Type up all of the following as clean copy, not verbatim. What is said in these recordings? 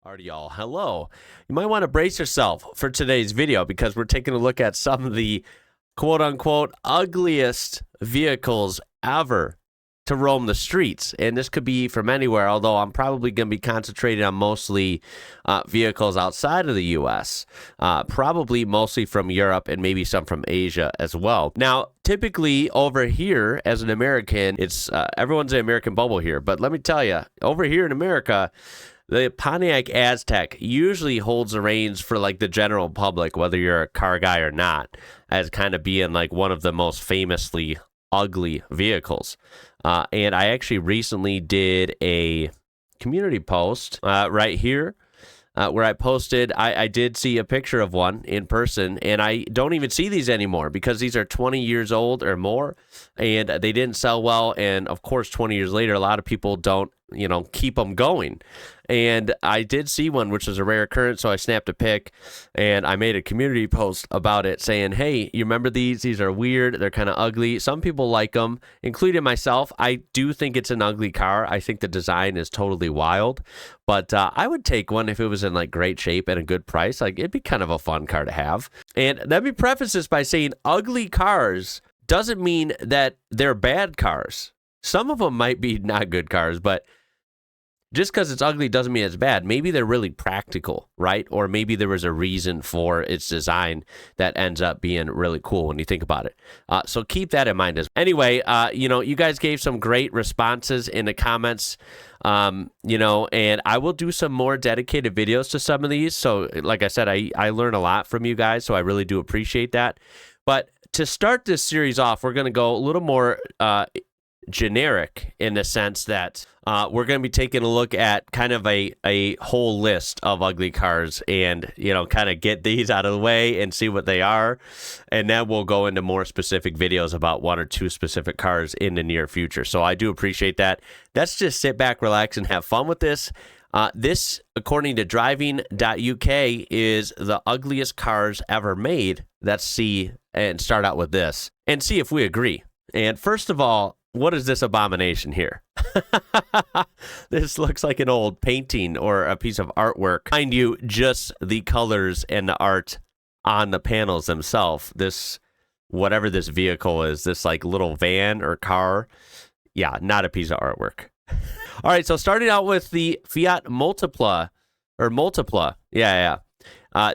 Alrighty, y'all. Hello. You might want to brace yourself for today's video because we're taking a look at some of the quote-unquote ugliest vehicles ever to roam the streets. And this could be from anywhere, although I'm probably going to be concentrating on mostly vehicles outside of the U.S., probably mostly from Europe and maybe some from Asia as well. Now, typically over here as an American, it's everyone's an American bubble here. But let me tell you, over here in America, the Pontiac Aztec usually holds the reins for like the general public, whether you're a car guy or not, as kind of being like one of the most famously ugly vehicles. And I actually recently did a community post right here where I posted, I did see a picture of one in person, and I don't even see these anymore because these are 20 years old or more, and they didn't sell well. And of course, 20 years later, a lot of people don't, keep them going. And I did see one, which was a rare occurrence, so I snapped a pic, and I made a community post about it saying, hey, you remember these? These are weird. They're kind of ugly. Some people like them, including myself. I do think it's an ugly car. I think the design is totally wild, but I would take one if it was in like great shape and a good price. Like, it'd be kind of a fun car to have. And let me preface this by saying ugly cars doesn't mean that they're bad cars. Some of them might be not good cars, but just because it's ugly doesn't mean it's bad. Maybe they're really practical, right? Or maybe there was a reason for its design that ends up being really cool when you think about it. So keep that in mind. Anyway, you guys gave some great responses in the comments, and I will do some more dedicated videos to some of these. So like I said, I learn a lot from you guys, so I really do appreciate that. But to start this series off, we're going to go a little more generic in the sense that we're going to be taking a look at kind of a whole list of ugly cars and, kind of get these out of the way and see what they are. And then we'll go into more specific videos about one or two specific cars in the near future. So I do appreciate that. Let's just sit back, relax, and have fun with this. This, according to driving.uk, is the ugliest cars ever made. Let's see and start out with this and see if we agree. And first of all, what is this abomination here? This looks like an old painting or a piece of artwork. Mind you, just the colors and the art on the panels themselves. This, whatever this vehicle is, this like little van or car, yeah, not a piece of artwork. All right, so starting out with the Fiat Multipla, or Multipla. Yeah.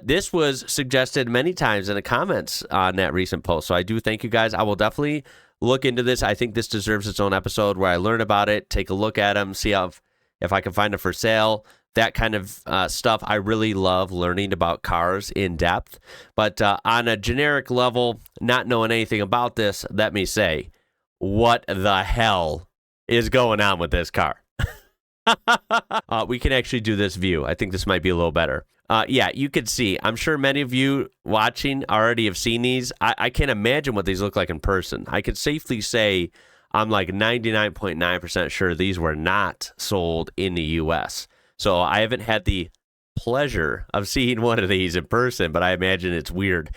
This was suggested many times in the comments on that recent post. So I do thank you guys. I will definitely look into this. I think this deserves its own episode where I learn about it, take a look at them, see if I can find it for sale, that kind of stuff. I really love learning about cars in depth. But on a generic level, not knowing anything about this, let me say, what the hell is going on with this car? We can actually do this view. I think this might be a little better. Yeah, you can see. I'm sure many of you watching already have seen these. I can't imagine what these look like in person. I could safely say I'm like 99.9% sure these were not sold in the U.S. So I haven't had the pleasure of seeing one of these in person, but I imagine it's weird.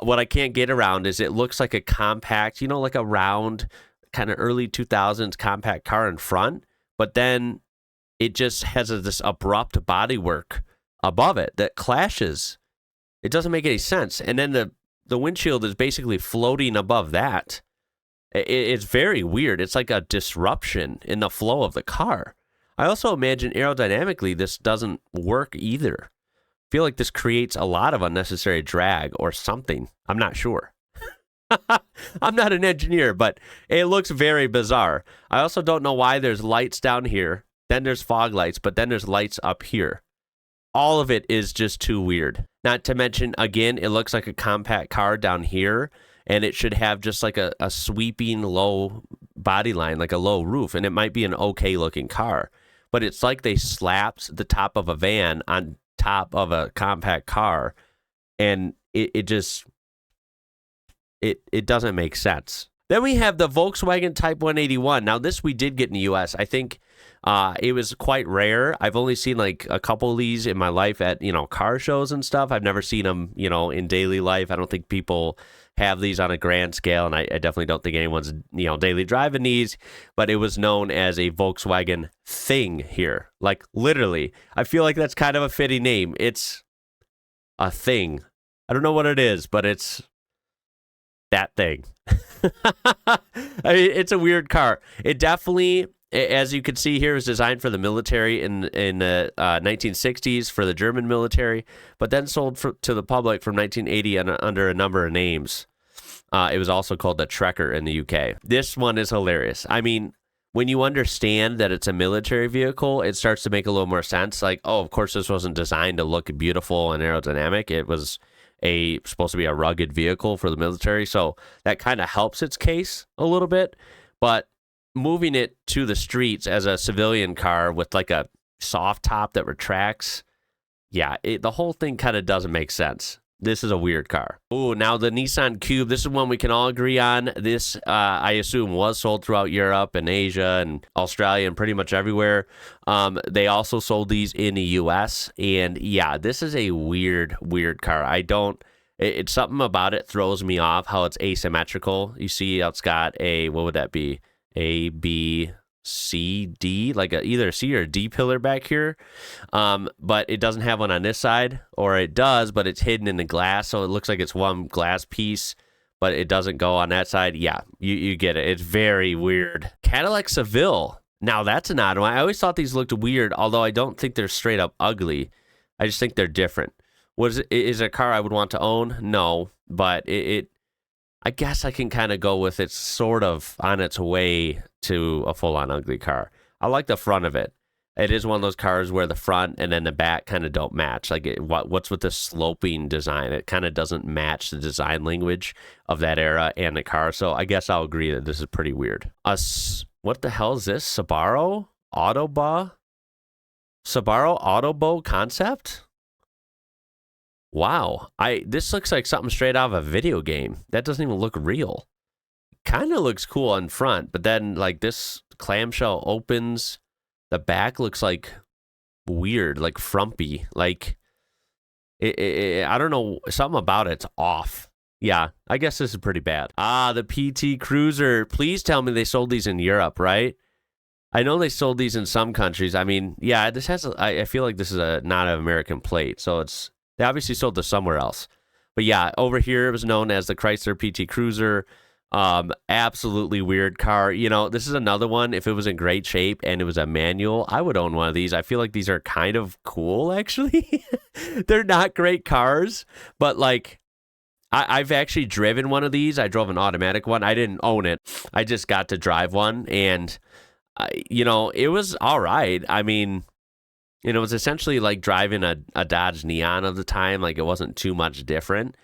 What I can't get around is it looks like a compact, like a round kind of early 2000s compact car in front, but then it just has this abrupt bodywork above it that clashes. It doesn't make any sense. And then the windshield is basically floating above that. It's very weird. It's like a disruption in the flow of the car. I also imagine aerodynamically this doesn't work either. I feel like this creates a lot of unnecessary drag or something. I'm not sure. I'm not an engineer, but it looks very bizarre. I also don't know why there's lights down here, then there's fog lights, but then there's lights up here. All of it is just too weird. Not to mention, again, it looks like a compact car down here, and it should have just like a sweeping low body line, like a low roof, and it might be an okay looking car. But it's like they slapped the top of a van on top of a compact car, and it doesn't make sense. Then we have the Volkswagen Type 181. Now, this we did get in the U.S. I think It was quite rare. I've only seen like a couple of these in my life at, car shows and stuff. I've never seen them, in daily life. I don't think people have these on a grand scale, and I definitely don't think anyone's, daily driving these, but it was known as a Volkswagen thing here. Like, literally. I feel like that's kind of a fitting name. It's a thing. I don't know what it is, but it's that thing. I mean, it's a weird car. It definitely, as you can see here, was designed for the military in the 1960s for the German military, but then sold to the public from 1980 under a number of names. It was also called the Trekker in the UK. This one is hilarious. I mean, when you understand that it's a military vehicle, it starts to make a little more sense. Like, oh, of course, this wasn't designed to look beautiful and aerodynamic. It was supposed to be a rugged vehicle for the military, so that kind of helps its case a little bit. But moving it to the streets as a civilian car with like a soft top that retracts, yeah, the whole thing kind of doesn't make sense. This is a weird car. Oh, now the Nissan Cube. This is one we can all agree on. This, I assume, was sold throughout Europe and Asia and Australia and pretty much everywhere. They also sold these in the U.S. And yeah, this is a weird car. It's something about it throws me off, how it's asymmetrical. You see it's got a, what would that be? A, B, C, D, like either a C or a D pillar back here. But it doesn't have one on this side, or it does, but it's hidden in the glass. So it looks like it's one glass piece, but it doesn't go on that side. Yeah, you get it. It's very weird. Cadillac Seville. Now that's an odd one. I always thought these looked weird, although I don't think they're straight up ugly. I just think they're different. Is it a car I would want to own? No, but I guess I can kind of go with it's sort of on its way to a full-on ugly car. I like the front of it. It is one of those cars where the front and then the back kind of don't match. Like, what's with the sloping design? It kind of doesn't match the design language of that era and the car. So I guess I'll agree that this is pretty weird. What the hell is this? Subaru Autobo concept? Wow, this looks like something straight out of a video game. That doesn't even look real. Kind of looks cool in front, but then like this clamshell opens. The back looks like weird, like frumpy. Like I don't know, something about it's off. Yeah, I guess this is pretty bad. The PT Cruiser. Please tell me they sold these in Europe, right? I know they sold these in some countries. I mean, yeah, this has. I feel like this is not an American plate, so they obviously sold this somewhere else. But yeah, over here it was known as the Chrysler PT Cruiser. Absolutely weird car. This is another one. If it was in great shape and it was a manual, I would own one of these. I feel like these are kind of cool, actually. They're not great cars, but like, I've actually driven one of these. I drove an automatic one. I didn't own it. I just got to drive one, and it was all right. I mean, it was essentially like driving a Dodge Neon of the time. Like, it wasn't too much different.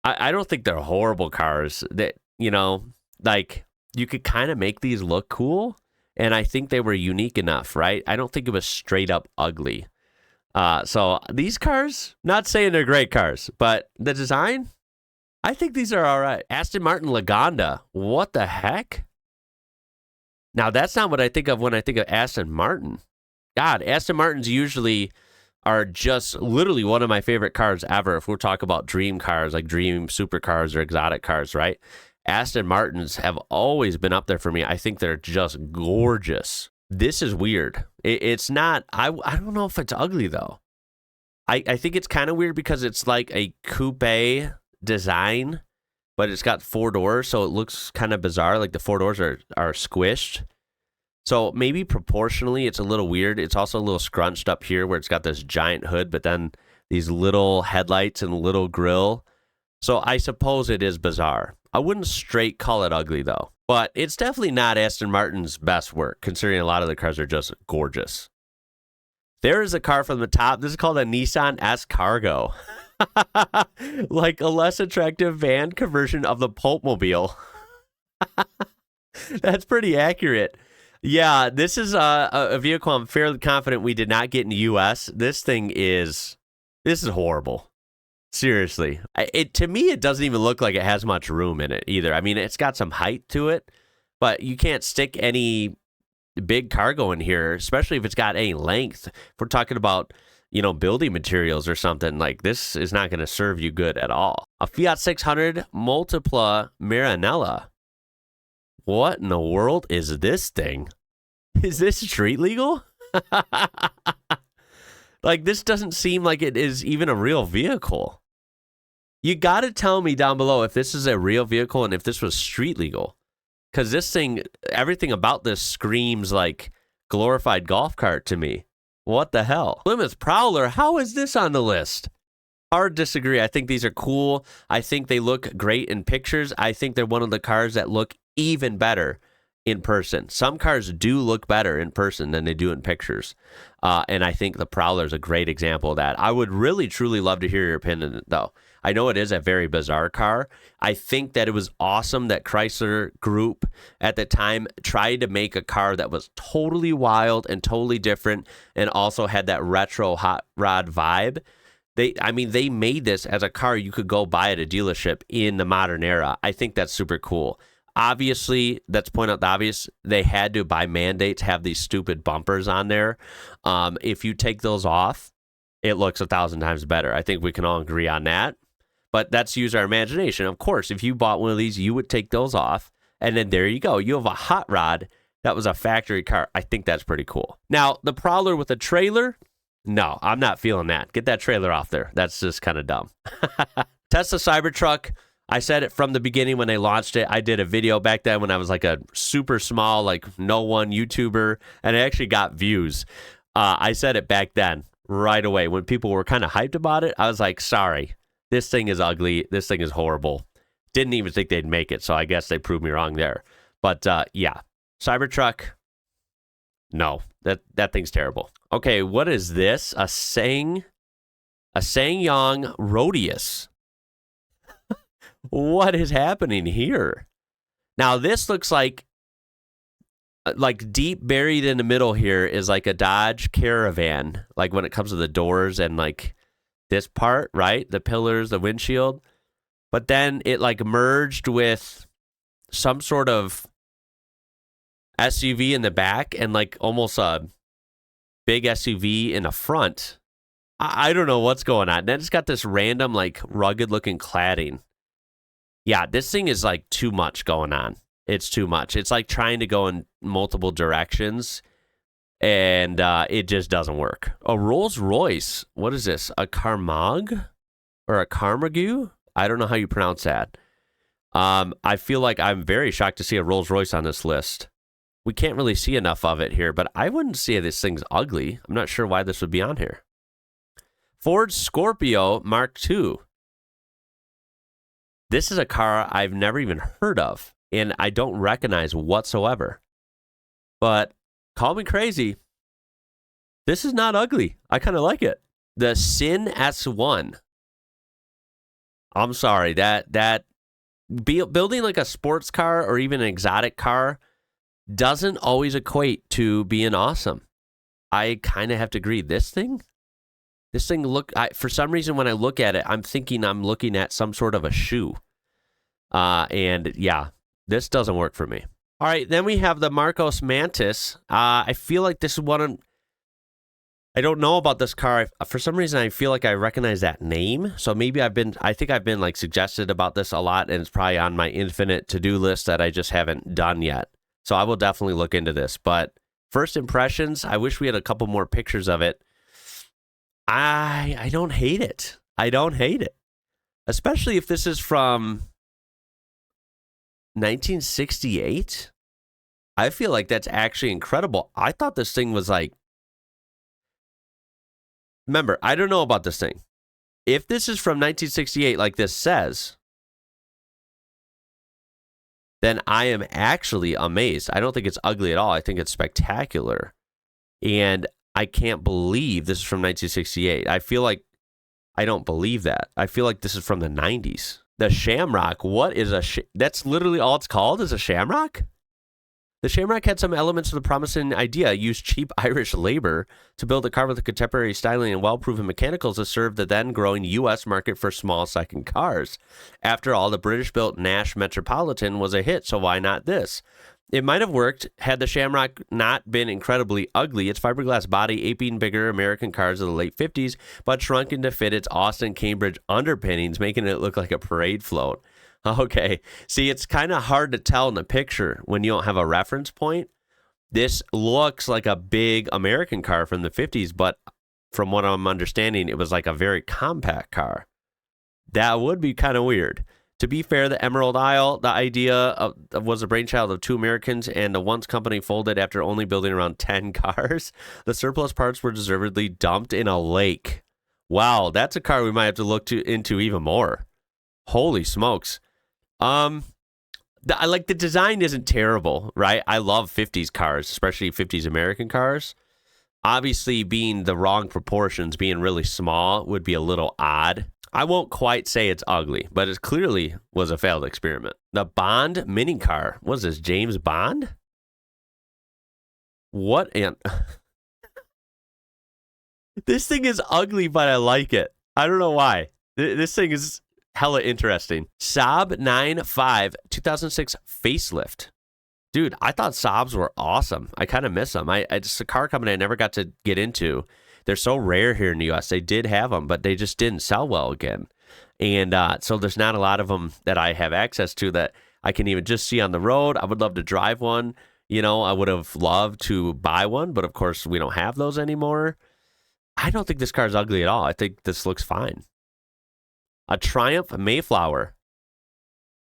I don't think they're horrible cars. That, like, you could kind of make these look cool, and I think they were unique enough, right? I don't think it was straight up ugly. So these cars, not saying they're great cars, but the design, I think these are all right. Aston Martin Lagonda. What the heck? Now, that's not what I think of when I think of Aston Martin. God, Aston Martins usually are just literally one of my favorite cars ever. If we're talking about dream cars, like dream supercars or exotic cars, right? Aston Martins have always been up there for me. I think they're just gorgeous. This is weird. It's not, I don't know if it's ugly though. I think it's kind of weird because it's like a coupe design, but it's got 4 doors, so it looks kind of bizarre. Like the 4 doors are squished. So maybe proportionally, it's a little weird. It's also a little scrunched up here where it's got this giant hood, but then these little headlights and little grill. So I suppose it is bizarre. I wouldn't straight call it ugly, though. But it's definitely not Aston Martin's best work, considering a lot of the cars are just gorgeous. There is a car from the top. This is called a Nissan S Cargo. Like a less attractive van conversion of the Pulpmobile. That's pretty accurate. Yeah, this is a vehicle I'm fairly confident we did not get in the U.S. This is horrible. Seriously. To me, it doesn't even look like it has much room in it either. I mean, it's got some height to it, but you can't stick any big cargo in here, especially if it's got any length. If we're talking about, you know, building materials or something, like this is not going to serve you good at all. A Fiat 600 Multipla Maranella. What in the world is this thing? Is this street legal? Like, this doesn't seem like it is even a real vehicle. You got to tell me down below if this is a real vehicle and if this was street legal. Because this thing, everything about this screams like glorified golf cart to me. What the hell? Plymouth Prowler, how is this on the list? Hard disagree. I think these are cool. I think they look great in pictures. I think they're one of the cars that look even better in person. Some cars do look better in person than they do in pictures. And I think the Prowler is a great example of that. I would really, truly love to hear your opinion, though. I know it is a very bizarre car. I think that it was awesome that Chrysler Group at the time tried to make a car that was totally wild and totally different and also had that retro hot rod vibe. They made this as a car you could go buy at a dealership in the modern era. I think that's super cool. Obviously, let's point out the obvious. They had to, by mandates, have these stupid bumpers on there. If you take those off, it looks 1,000 times better. I think we can all agree on that. But that's use our imagination. Of course, if you bought one of these, you would take those off. And then there you go. You have a hot rod that was a factory car. I think that's pretty cool. Now, the Prowler with a trailer, no, I'm not feeling that. Get that trailer off there. That's just kind of dumb. Tesla Cybertruck. I said it from the beginning when they launched it. I did a video back then when I was like a super small, like no one YouTuber, and it actually got views. I said it back then right away when people were kind of hyped about it. I was like, sorry, this thing is ugly. This thing is horrible. Didn't even think they'd make it, so I guess they proved me wrong there. But yeah, Cybertruck, no, that thing's terrible. Okay, what is this? A SsangYong Rodius. What is happening here? Now, this looks like deep buried in the middle here is like a Dodge Caravan, like when it comes to the doors and like this part, right? The pillars, the windshield. But then it like merged with some sort of SUV in the back and like almost a big SUV in the front. I don't know what's going on. Then it's got this random like rugged looking cladding. Yeah, this thing is like too much going on. It's too much. It's like trying to go in multiple directions, and it just doesn't work. A Rolls Royce. What is this? A Carmag or a Carmagu? I don't know how you pronounce that. I feel like I'm very shocked to see a Rolls Royce on this list. We can't really see enough of it here, but I wouldn't say this thing's ugly. I'm not sure why this would be on here. Ford Scorpio Mark II. This is a car I've never even heard of, and I don't recognize whatsoever. But call me crazy. This is not ugly. I kind of like it. The Sin S1. I'm sorry, building like a sports car or even an exotic car doesn't always equate to being awesome. I kind of have to agree. This thing for some reason when I look at it, I'm thinking I'm looking at some sort of a shoe. And yeah, this doesn't work for me. All right, then we have the Marcos Mantis. I feel like this is one I don't know about this car. For some reason, I feel like I recognize that name. So maybe I think I've been like suggested about this a lot, and it's probably on my infinite to-do list that I just haven't done yet. So I will definitely look into this. But first impressions, I wish we had a couple more pictures of it. I don't hate it. I don't hate it. Especially if this is from 1968. I feel like that's actually incredible. I thought this thing was like, remember, I don't know about this thing. If this is from 1968, like this says, then I am actually amazed. I don't think it's ugly at all. I think it's spectacular. And I can't believe this is from 1968. I feel like I don't believe that. I feel like this is from the 90s. The Shamrock, what is that's literally all it's called, is a Shamrock? The Shamrock had some elements of the promising idea, used cheap Irish labor to build a car with a contemporary styling and well-proven mechanicals to serve the then-growing U.S. market for small second cars. After all, the British-built Nash Metropolitan was a hit, so why not this? It might have worked had the Shamrock not been incredibly ugly. Its fiberglass body aping bigger American cars of the late 50s, but shrunken to fit its Austin Cambridge underpinnings, making it look like a parade float. Okay. See, it's kind of hard to tell in the picture when you don't have a reference point. This looks like a big American car from the 50s, but from what I'm understanding, it was like a very compact car. That would be kind of weird. To be fair, the Emerald Isle, the idea was a brainchild of two Americans, and the once company folded after only building around 10 cars. The surplus parts were deservedly dumped in a lake. Wow, that's a car we might have to look into even more. Holy smokes. I like the design isn't terrible, right? I love 50s cars, especially 50s American cars. Obviously, being the wrong proportions, being really small, would be a little odd. I won't quite say it's ugly, but it clearly was a failed experiment. The Bond mini car. What is this, James Bond? What an... This thing is ugly, but I like it. I don't know why. This thing is hella interesting. Saab 9.5 2006 facelift. Dude, I thought Saabs were awesome. I kind of miss them. It's a car company I never got to get into. They're so rare here in the U.S. They did have them, but they just didn't sell well again. And so there's not a lot of them that I have access to that I can even just see on the road. I would love to drive one. You know, I would have loved to buy one, but of course we don't have those anymore. I don't think this car is ugly at all. I think this looks fine. A Triumph Mayflower.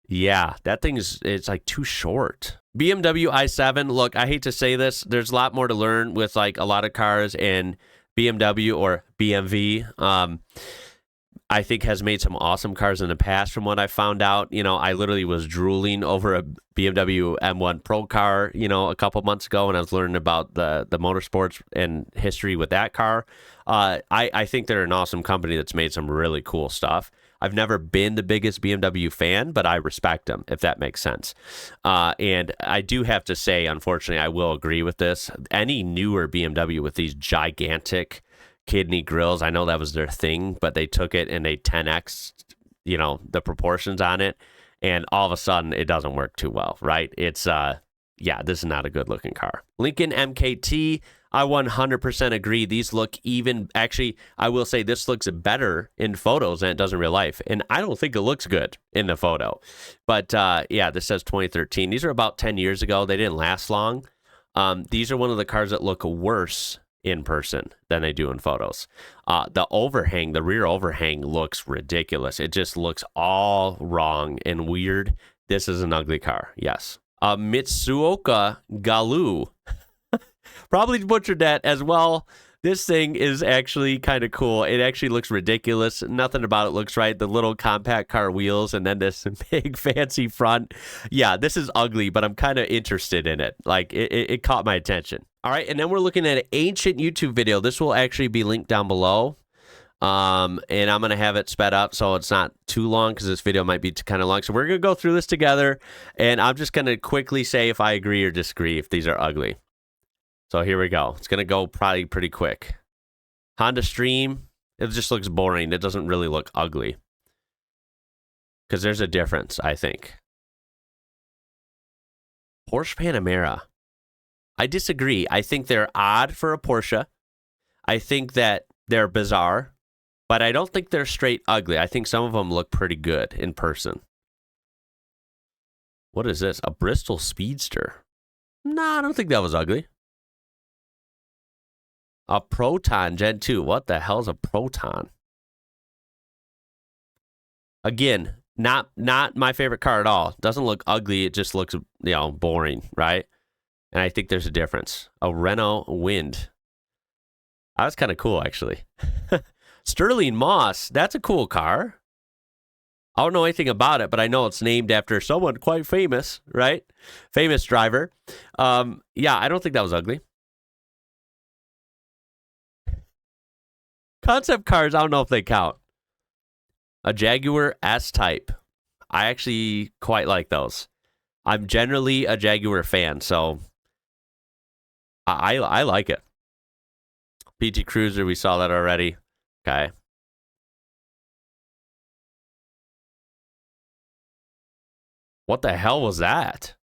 Yeah, that thing it's like too short. BMW i7. Look, I hate to say this. There's a lot more to learn with like a lot of cars, and BMW or BMW, I think has made some awesome cars in the past from what I found out. You know, I literally was drooling over a BMW M1 Pro car, you know, a couple months ago when I was learning about the motorsports and history with that car. I think they're an awesome company that's made some really cool stuff. I've never been the biggest BMW fan, but I respect them, if that makes sense. And I do have to say, unfortunately, I will agree with this. Any newer BMW with these gigantic kidney grills, I know that was their thing, but they took it and they 10x, you know, the proportions on it. And all of a sudden, it doesn't work too well, right? It's, yeah, this is not a good looking car. Lincoln MKT. I 100% agree. These look even, actually, I will say this looks better in photos than it does in real life. And I don't think it looks good in the photo. But yeah, this says 2013. These are about 10 years ago. They didn't last long. These are one of the cars that look worse in person than they do in photos. The overhang, the rear overhang looks ridiculous. It just looks all wrong and weird. This is an ugly car. Yes. Mitsuoka Galu. Probably butchered that as well. This thing is actually kind of cool. It actually looks ridiculous. Nothing about it looks right. The little compact car wheels and then this big fancy front. Yeah, this is ugly, but I'm kind of interested in it. Like, it caught my attention. All right, and then we're looking at an ancient YouTube video. This will actually be linked down below. And I'm going to have it sped up so it's not too long because this video might be kind of long. So we're going to go through this together, and I'm just going to quickly say if I agree or disagree if these are ugly. So here we go. It's going to go probably pretty quick. Honda Stream, it just looks boring. It doesn't really look ugly. Because there's a difference, I think. Porsche Panamera. I disagree. I think they're odd for a Porsche. I think that they're bizarre. But I don't think they're straight ugly. I think some of them look pretty good in person. What is this? A Bristol Speedster. No, I don't think that was ugly. A Proton Gen 2. What the hell is a Proton? Again, not my favorite car at all. Doesn't look ugly. It just looks, boring, right? And I think there's a difference. A Renault Wind. That was kind of cool, actually. Sterling Moss. That's a cool car. I don't know anything about it, but I know it's named after someone quite famous, right? Famous driver. Yeah, I don't think that was ugly. Concept cars, I don't know if they count. A Jaguar S-Type. I actually quite like those. I'm generally a Jaguar fan, so I like it. PT Cruiser, we saw that already. Okay. What the hell was that?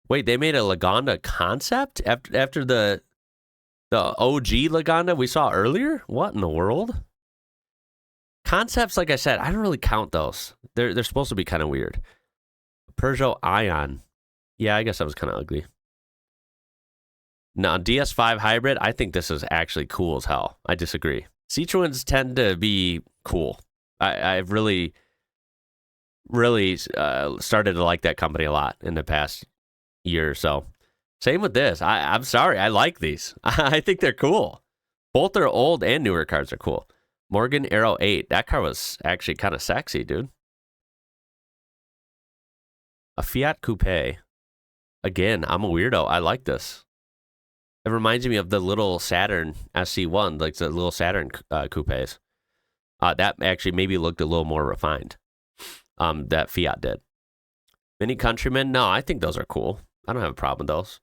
Wait, they made a Lagonda concept after the OG Lagonda we saw earlier? What in the world? Concepts, like I said, I don't really count those. They're supposed to be kind of weird. Peugeot Ion. Yeah, I guess that was kind of ugly. Now, DS5 Hybrid, I think this is actually cool as hell. I disagree. Citroens tend to be cool. I've really started to like that company a lot in the past year or so. Same with this. I'm sorry. I like these. I think they're cool. Both their old and newer cars are cool. Morgan Arrow 8. That car was actually kind of sexy, dude. A Fiat Coupe. Again, I'm a weirdo. I like this. It reminds me of the little Saturn SC1, like the little Saturn coupes. That actually maybe looked a little more refined. That Fiat did. Mini Countryman. No, I think those are cool. I don't have a problem with those.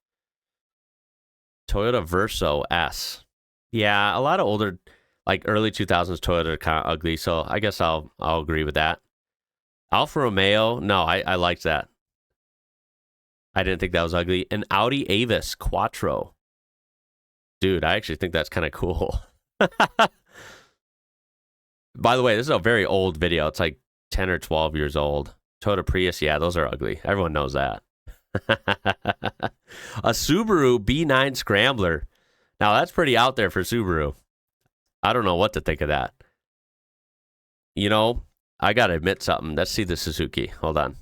Toyota Verso S. Yeah, a lot of older, like early 2000s Toyota are kind of ugly, so I guess I'll agree with that. Alfa Romeo. No, I liked that. I didn't think that was ugly. An Audi Avis Quattro. Dude, I actually think that's kind of cool. By the way, this is a very old video. It's like 10 or 12 years old. Toyota Prius, yeah, those are ugly. Everyone knows that. A Subaru B9 Scrambler. Now, that's pretty out there for Subaru. I don't know what to think of that. You know, I got to admit something. Let's see the Suzuki. Hold on.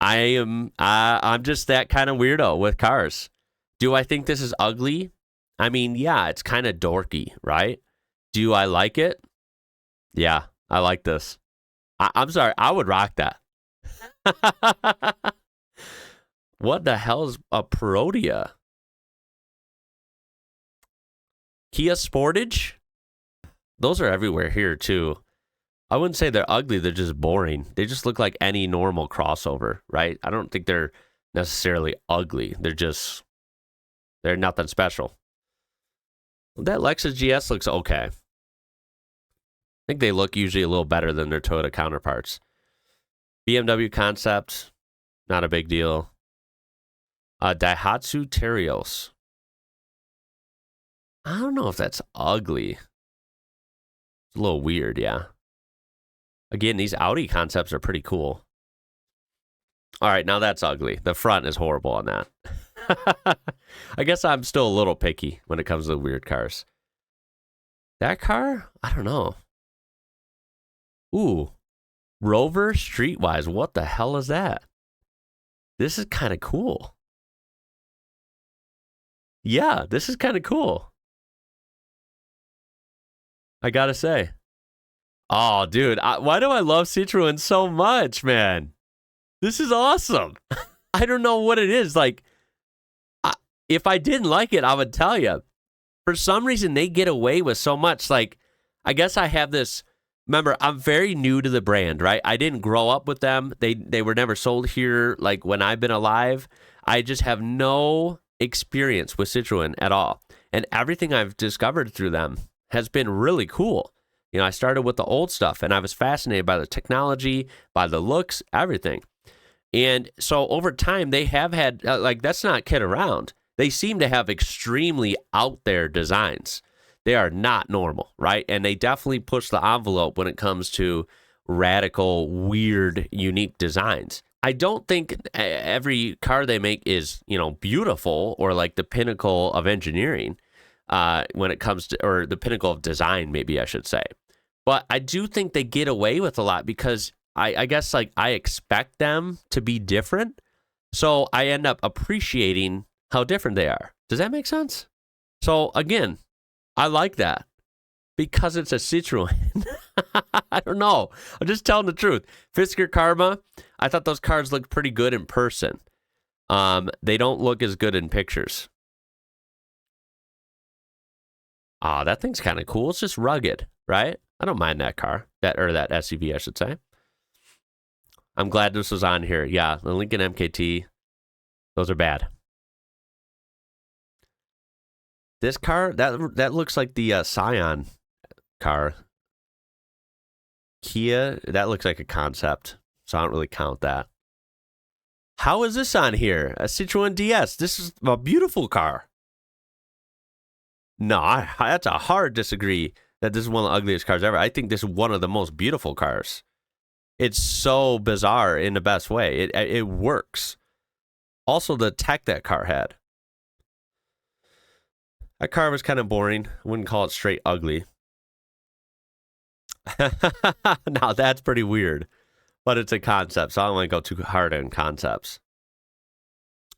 I'm just that kind of weirdo with cars. Do I think this is ugly? I mean, yeah, it's kind of dorky, right? Do I like it? Yeah, I like this. I'm sorry, I would rock that. What the hell is a Perodia? Kia Sportage? Those are everywhere here, too. I wouldn't say they're ugly, they're just boring. They just look like any normal crossover, right? I don't think they're necessarily ugly. They're nothing special. That Lexus GS looks okay. I think they look usually a little better than their Toyota counterparts. BMW Concept, not a big deal. Daihatsu Terios. I don't know if that's ugly. It's a little weird, yeah. Again, these Audi concepts are pretty cool. All right, now that's ugly. The front is horrible on that. I guess I'm still a little picky when it comes to weird cars. That car? I don't know. Ooh. Rover Streetwise. What the hell is that? This is kind of cool. Yeah, this is kind of cool. I gotta say. Oh, dude. Why do I love Citroen so much, man? This is awesome. I don't know what it is. Like, if I didn't like it, I would tell you. For some reason, they get away with so much. Like, I guess I have this. Remember, I'm very new to the brand, right? I didn't grow up with them. They were never sold here. Like, when I've been alive, I just have no experience with Citroen at all. And everything I've discovered through them has been really cool. You know, I started with the old stuff, and I was fascinated by the technology, by the looks, everything. And so over time, they have had, let's not kid around. They seem to have extremely out there designs. They are not normal, right? And they definitely push the envelope when it comes to radical, weird, unique designs. I don't think every car they make is, beautiful or like the pinnacle of engineering when it comes to, or the pinnacle of design, maybe I should say. But I do think they get away with a lot because I guess I expect them to be different. So I end up appreciating how different they are. Does that make sense? So again, I like that because it's a Citroen. I don't know. I'm just telling the truth. Fisker Karma, I thought those cars looked pretty good in person. They don't look as good in pictures. That thing's kind of cool. It's just rugged, right? I don't mind that car. That SUV, I should say. I'm glad this was on here. Yeah, the Lincoln MKT. Those are bad. This car, that looks like the Scion car. Kia, that looks like a concept, so I don't really count that. How is this on here? A Citroen DS. This is a beautiful car. No, that's a hard disagree that this is one of the ugliest cars ever. I think this is one of the most beautiful cars. It's so bizarre in the best way. It works. Also, the tech that car had. That car was kind of boring. I wouldn't call it straight ugly. Now, that's pretty weird. But it's a concept, so I don't want to go too hard on concepts.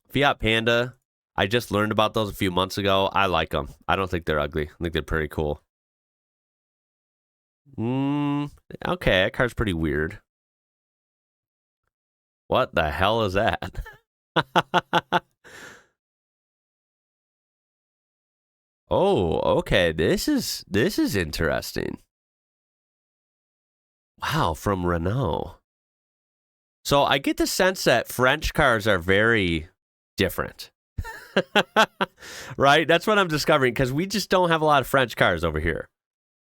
Fiat Panda, I just learned about those a few months ago. I like them. I don't think they're ugly. I think they're pretty cool. Okay, that car's pretty weird. What the hell is that? Oh, okay. This is interesting. Wow, from Renault. So I get the sense that French cars are very different. Right? That's what I'm discovering, because we just don't have a lot of French cars over here.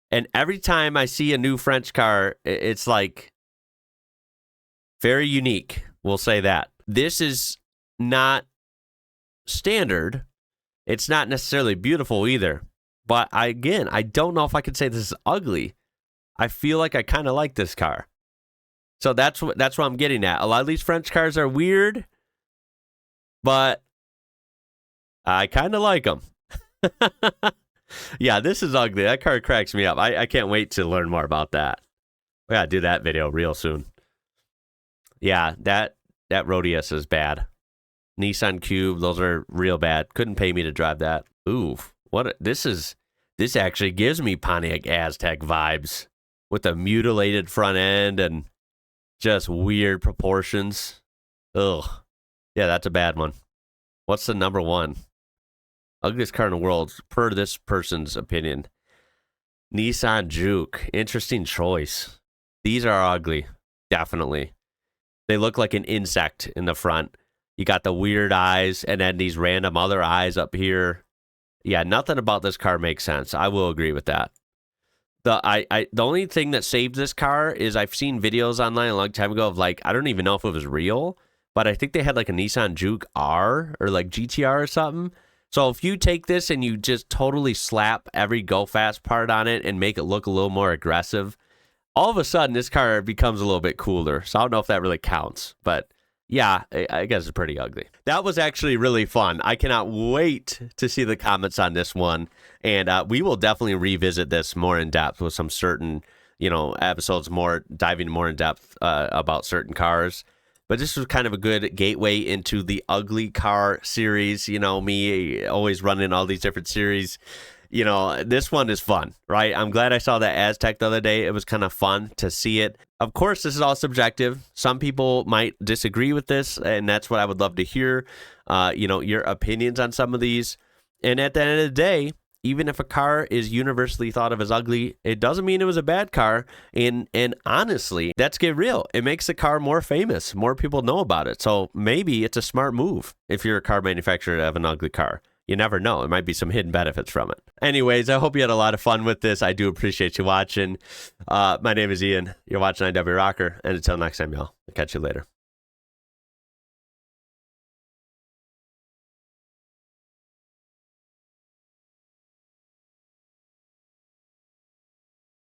And every time I see a new French car, it's like very unique. We'll say that. This is not standard. It's not necessarily beautiful either. But I don't know if I could say this is ugly. I feel like I kind of like this car. So that's what I'm getting at. A lot of these French cars are weird, but I kind of like them. Yeah, this is ugly. That car cracks me up. I can't wait to learn more about that. We gotta do that video real soon. Yeah, that Rodius is bad. Nissan Cube, those are real bad. Couldn't pay me to drive that. Ooh, this actually gives me Pontiac Aztec vibes with a mutilated front end and just weird proportions. Ugh. Yeah, that's a bad one. What's the number one? Ugliest car in the world, per this person's opinion. Nissan Juke. Interesting choice. These are ugly. Definitely. They look like an insect in the front. You got the weird eyes and then these random other eyes up here. Yeah, nothing about this car makes sense. I will agree with that. The only thing that saved this car is I've seen videos online a long time ago of like, I don't even know if it was real, but I think they had like a Nissan Juke R or like GTR or something. So if you take this and you just totally slap every go fast part on it and make it look a little more aggressive, all of a sudden this car becomes a little bit cooler. So I don't know if that really counts, but yeah, I guess it's pretty ugly. That was actually really fun. I cannot wait to see the comments on this one. And we will definitely revisit this more in depth with some certain, episodes diving more in depth about certain cars. But this was kind of a good gateway into the ugly car series. Me always running all these different series. This one is fun, right? I'm glad I saw that Aztec the other day. It was kind of fun to see it. Of course, this is all subjective. Some people might disagree with this, and that's what I would love to hear, your opinions on some of these. And at the end of the day, even if a car is universally thought of as ugly, it doesn't mean it was a bad car. And honestly, let's get real. It makes the car more famous. More people know about it. So maybe it's a smart move if you're a car manufacturer to have an ugly car. You never know. There might be some hidden benefits from it. Anyways, I hope you had a lot of fun with this. I do appreciate you watching. My name is Ian. You're watching IWrocker. And until next time, y'all, I'll catch you later.